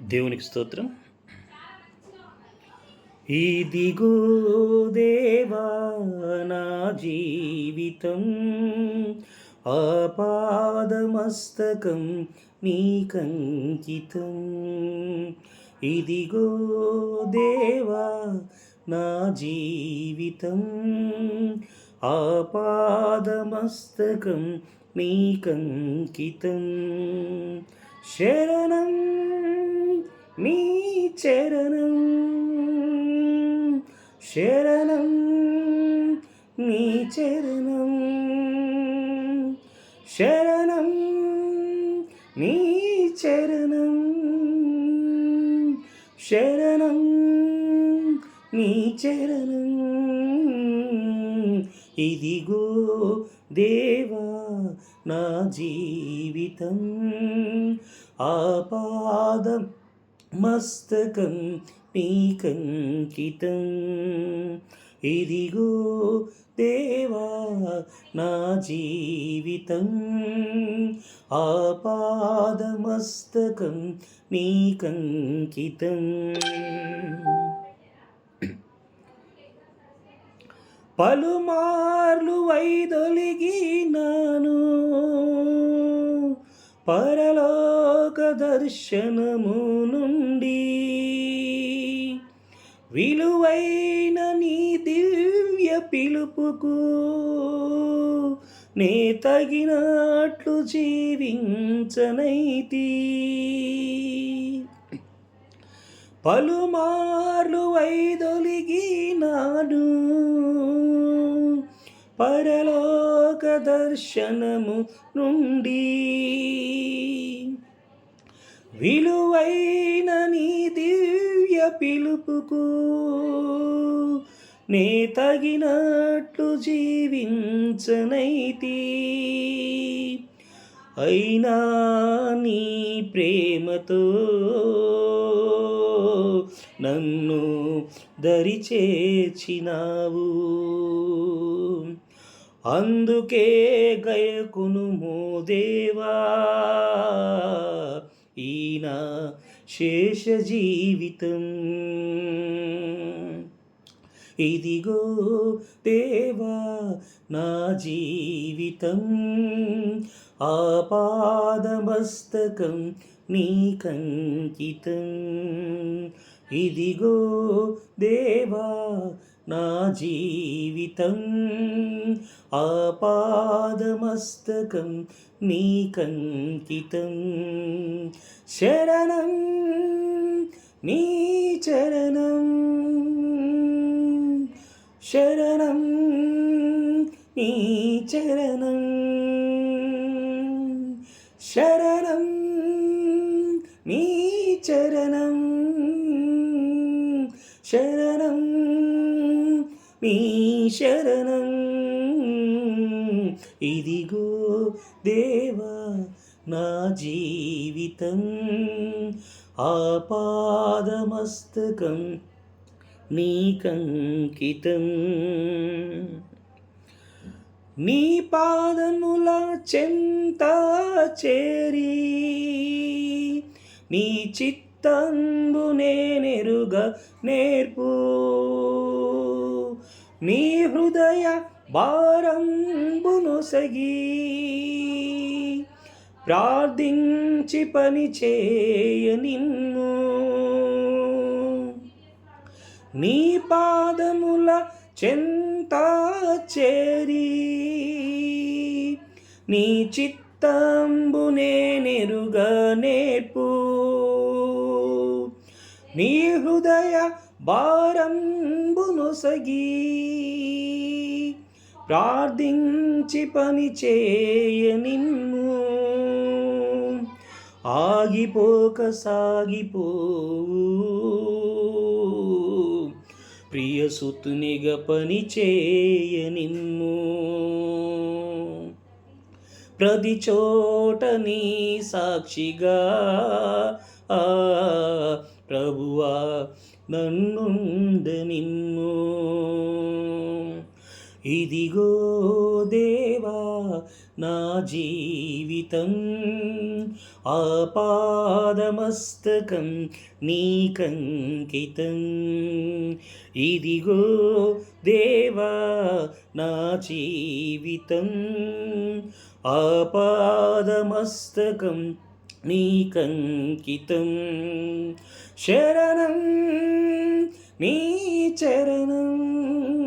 దేవునికి స్తోత్రం. ఇదిగో దేవా నా జీవితం, ఆపాదమస్తకం నీకంకితం. ఇదిగో దేవా నా జీవితం, ఆపాదమస్తకం నీకంకితం. శరణం నీ చరణం, శరణం నీ చరణం, శరణం నీ చరణం, శరణం నీ చరణం. ఇదిగో దేవా నా జీవితం, ఆపాదం మస్తకం నీకంకితం. ఇదిగో దేవా నా జీవితం, ఆపాదమస్తకం నీకంకితం. పలుమార్లు వైదొలిగినాను పరలోక దర్శనము నుండి, విలువైన నీ దివ్య పిలుపుకు నే తగినట్లు జీవించనైతి. పలుమార్లు వైదొలిగినాను పరలోక దర్శనము నుండి, విలువైన నీ దివ్య పిలుపుకు నే తగినట్లు జీవించనైతి. అయినా నీ ప్రేమతో నన్ను దరిచేర్చినావు, అందుకే గయకునుమో దేవా ఈనా శేష జీవితం. ఇదిగో దేవా నా జీవితం, ఆపాదమస్తకం నీకంకితం. ఇదిగో దేవా నా జీవితం, ఆపాదమస్తకం నీకంకితం. శరణం నీ చరణం, శరణం నీ చరణం, శరణం నీ చరణం, శరణం నీ శరణం. ఇదిగో దేవా నా జీవితం, ఆపాదమస్తకం నీకంకితం. నీ పాదముల చెంత చేరి నీ చిత్తంబు నేనెరుగ నేర్పు, నీ హృదయ భారంబును సగి ప్రార్థించి పని చేయ నిన్ను. నీ పాదముల చెంత చేరి నీ చిత్తంబు నేనెరుగ నేర్పు, నీ హృదయ భారంబును సగి ప్రార్థించి పని చేయ నిన్ను. ఆగిపోక సాగిపోవు ప్రియసుతునిగా పని చేయ నిన్ను. ప్రతి చోట నీ సాక్షిగా ప్రభువా నన్నుండ నిన్ను. ఇదిగో దేవా నా జీవితం, ఆపాదమస్తకం నీకంకితం. ఇదిగో దేవా నా జీవితం, ఆపాదమస్తకం నీకంకితం. శరణం నీ చరణం